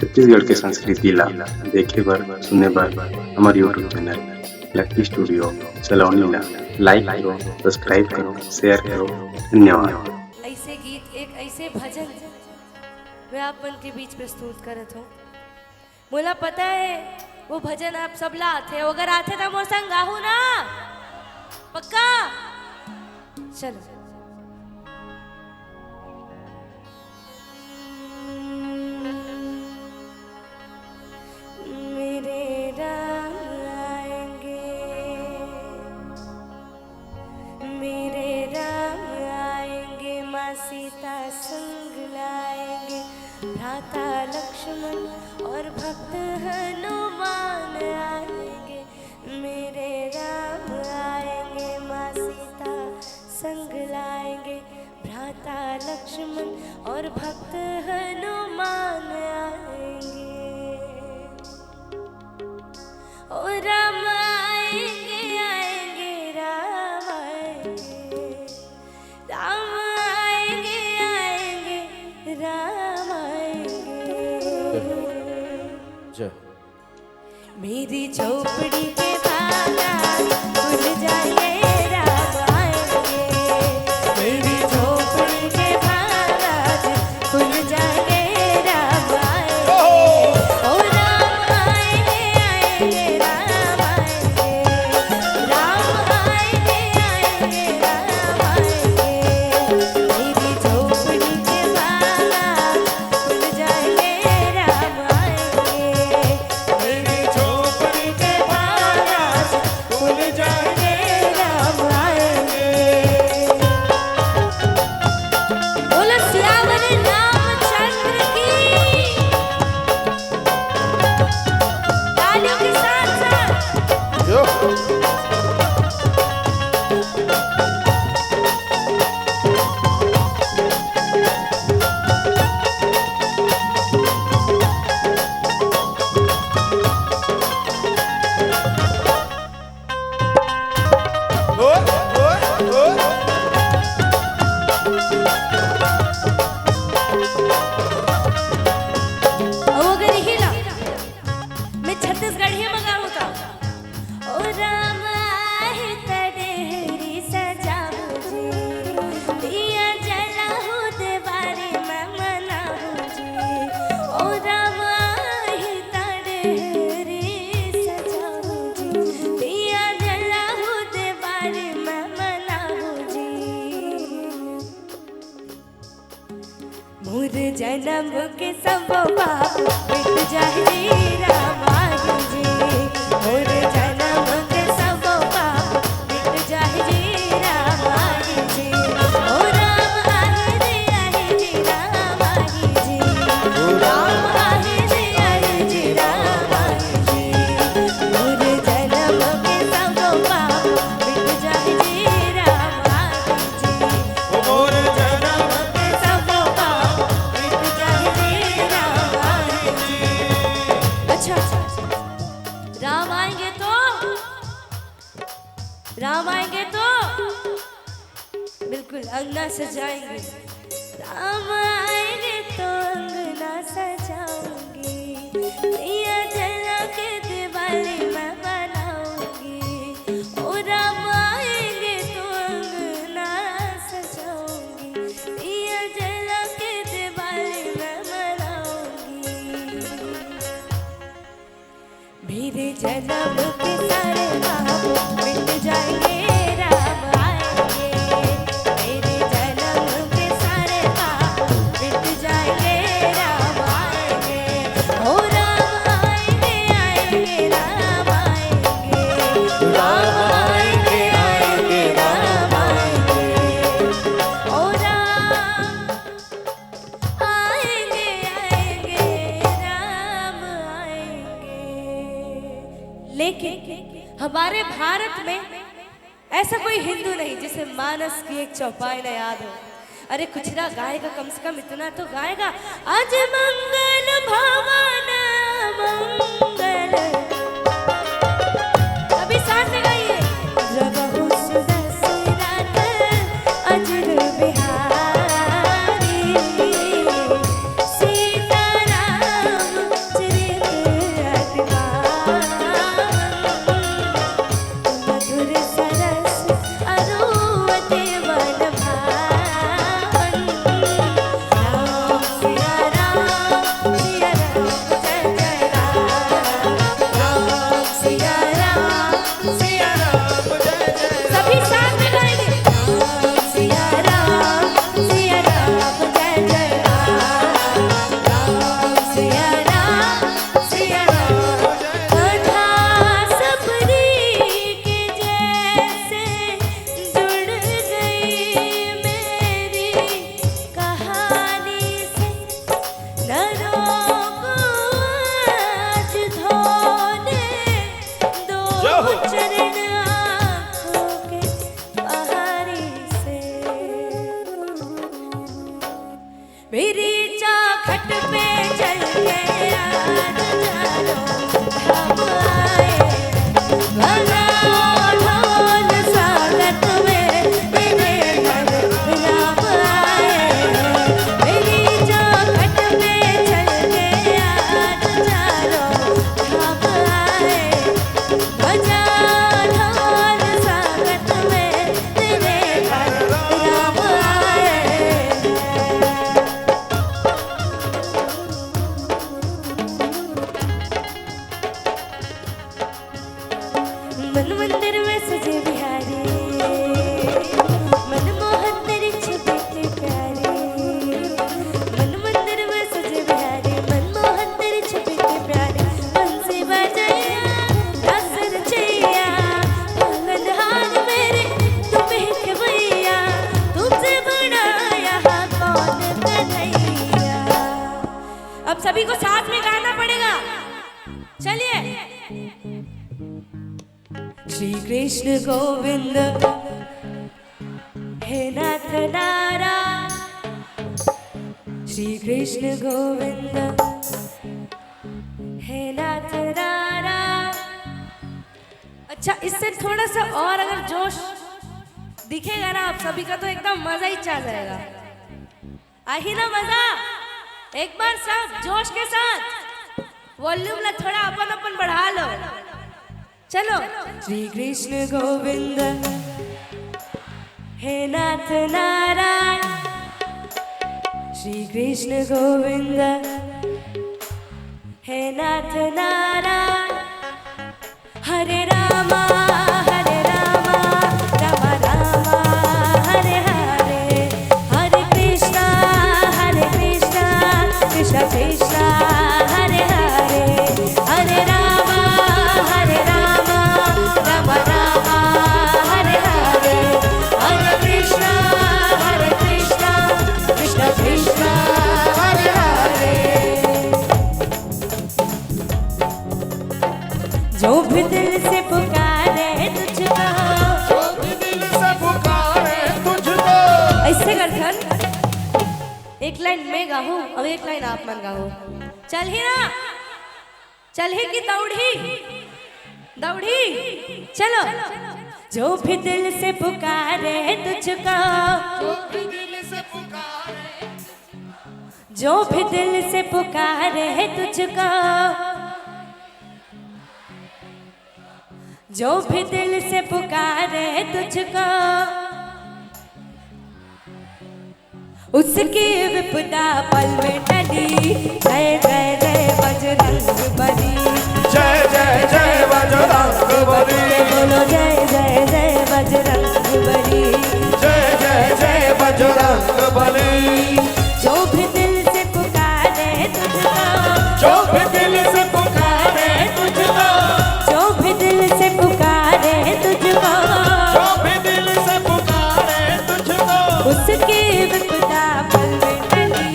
छत्तीसगढ़ के संस्कृति ला देखे बर सुने बर हमारे यूट्यूब चैनल लकी स्टूडियो सलोनी ला लाइक करो, सब्सक्राइब करो, शेयर करो। धन्यवाद। ऐसे गीत एक ऐसे भजन मैं आप मन के बीच प्रस्तुत करत हूँ। मोला पता है वो भजन आप सब ला आथे, अगर आथे तो मोर संग गाहू ना पक्का। चलो सीता संग लाएंगे, भ्राता लक्ष्मण और भक्त हनुमान आएंगे। मेरे राम आएंगे, माँ सीता संग लाएंगे, भ्राता लक्ष्मण और भक्त हनुमान आएंगे। ओ राम आएंगे आएंगे राम आएंगे, राम मेरी झोपड़ी के बागान खुल जाएंगे राम आएंगे। मेरी झोपड़ी के बागान खुल जाएंगे राम आएंगे। ओ राम आएंगे आएंगे राम आएंगे, राम आएंगे आएंगे राम आएंगे। मेरी झोपड़ी के बागान खुल जाएंगे राम आएंगे। जन्म के सब पाप मिट जाए राम आए जी। मोर जन्म के सब पाप मिट जाए राम आए जी। ओ राम आए जी राम आए जी, राम आए जी राम आए जी। मोर जन्म के सब पाप मिट जाए राम आए जी। मोर जन्म के सब पाप राम आएंगे तो बिल्कुल अंगना सजाएंगे। राम आएंगे तो अंगना सजाऊंगी, दिया जला के दिवाली मैं बनाऊंगी। ओ राम आएंगे तो अंगना सजाऊंगी, दिया जला के दिवाली मैं बनाऊंगी। मेरे जन्म के सारे पाप मिट जाएंगे राम आएंगे। मेरे जन्म के सारे पाप मिट जाएंगे राम आएंगे। ओ राम आएंगे आएंगे राम आएंगे, राम आएंगे आएंगे राम आएंगे। ओ राम आएंगे आएंगे राम आएंगे। लेकिन हमारे भारत में ऐसा कोई हिंदू नहीं जिसे मानस की एक चौपाई न याद हो। अरे कुछ ना गाएगा, कम से कम इतना तो गाएगा। आज मंगल भवन मंगल, अभी साथ में गाइए। रघु सुदशरथ अजर बिहारी, सीताराम सभी साथ में गाएंगे। राम सिया राम जय जय राम, राम सिया राम कथा सबरी के जैसे जुड़ गई मेरी कहानी से। नरों को आज धोने दो चरण आँखों के पहाड़ी से। मेरी चौखट पे चल के आज जानो हम आए, बजाओ ढोल स्वागत में मेरे घर राम आए। मेरी चौखट पे चल के आज जानो हम आए, बजाओ ढोल स्वागत में मेरे घर राम आए। मन मंदिर में सजे बिहारी, मनमोहन तेरी छवि के प्यारे। मन मंदिर में सजे बिहारी, मनमोहन तेरी छवि के प्यारे। बंसी बजाया रस रचैया, आंगनहार मेरे तुम्हें खवैया। तुमसे बड़ा यहाँ कौन कन्हैया। अब सभी को साथ में गाना पड़ेगा, चलिए। श्री कृष्ण गोविंद हे नाथ नारायण, श्री कृष्ण गोविंद हे नाथ नारायण। अच्छा, इससे थोड़ा सा और अगर जोश दिखेगा ना आप सभी का तो एकदम मजा ही आ जाएगा। आई ना मजा? एक बार सब जोश के साथ वॉल्यूम ला थोड़ा अपन अपन बढ़ा लो, चलो। श्री कृष्ण गोविंद हे नाथ नारायण, श्री कृष्ण गोविंद हे नाथ नारायण। हरे रामा रामा रामा हरे हरे, हरे कृष्णा कृष्ण कृष्ण हरे हरे। हरे रामा राम राम हरे हरे, हरे कृष्ण कृष्ण कृष्ण हरे हरे। जो भी दिल से पुकारे तुझको, जो भी दिल से पुकारे तुझको। ऐसे कर धन, एक लाइन मैं गाऊं और एक लाइन आप मन गाओ। चल ही ना, चल ही की दौड़ी दौड़ी, चलो। जो भी दिल से पुकारे तुझको, जो भी दिल से पुकारे तुझको, जो भी दिल से पुकारे तुझको, उसकी विपदा पल में टली। जय जय जय बजरंग बली, जय जय जय बजरंग बली। बोलो जय जय जय बजरंग बली, जय जय जय बजरंग बली। जो भी दिल से पुकारे तुझको, जो भी दिल से पुकारे तुझको, जो भी दिल से पुकारे तुझको, जो भी दिल से पुकारे तुझको, उसकी विपदा पल में टली।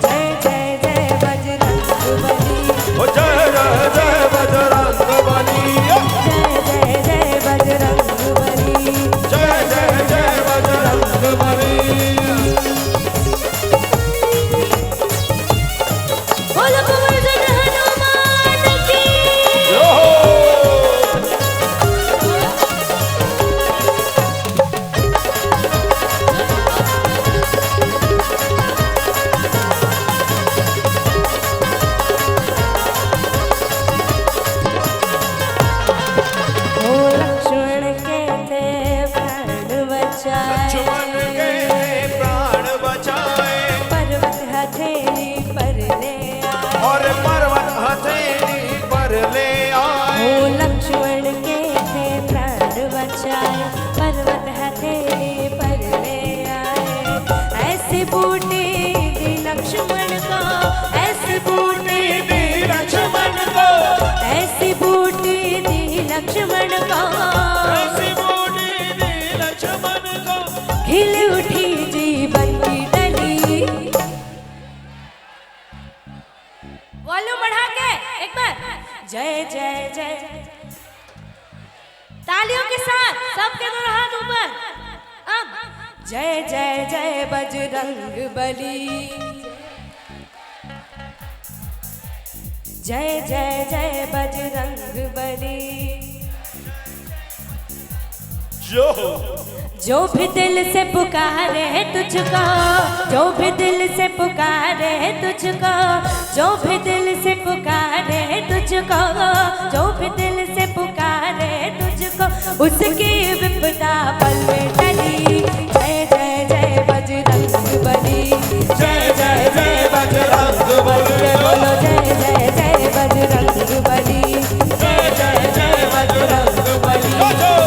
जय जय जय बजरंग बली, ओ जय जय जय बजरंग बली। जय ऊंचाई पर्वत हथेली पर ले आए। ऐसे बूटे दी लक्ष्मण को, ऐसे बूटे दी लक्ष्मण को, ऐसे बूटे दी लक्ष्मण को, ऐसी बूटी दी लक्ष्मण को, खिल उठी जीवन की डली। वॉल्यूम बढ़ा के एक बार जय जय जय, तालियों के साथ सबके दोनों हाथ ऊपर। अब जय जय जय बजरंग बली, जय जय जय बजरंग बली। जो भी दिल से पुकारे तुझको, जो भी दिल से पुकारे तुझको, जो भी दिल से पुकारे तुझको, जो भी दिल से पुकारे तुझको, उसकी विपदा पल में टली। जय जय जय बजरंग बली, जय जय जय बजरंग बली, बोलो जय जय जय बजरंग बली, जय जय जय बजरंग बली।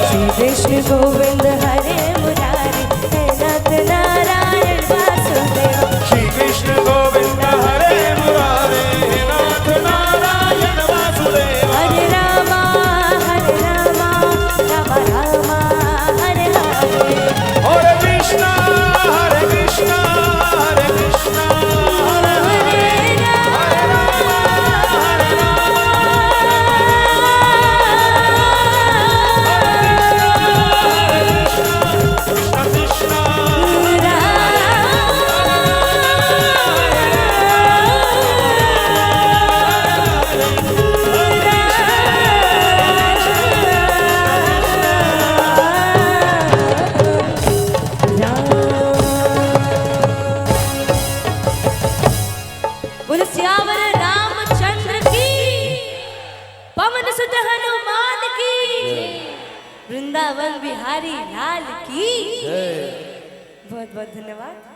श्री कृष्ण गोविंद हरे मुरारी, हे नाथ नारायण वासुदेव। श्री कृष्ण गोविंद हरे मुरारे, हे नाथ नारायण वासुदेव। हरे रामा रामा रामा हरे हरे। हरे कृष्णा हरे कृष्णा हरे कृष्णा, हरे हरे रामा हरे राम, कृष्ण कृष्ण बोलो सियावर रामचंद्र की, पवन सुत हनुमान की, वृंदावन बिहारी लाल की। बहुत बहुत धन्यवाद।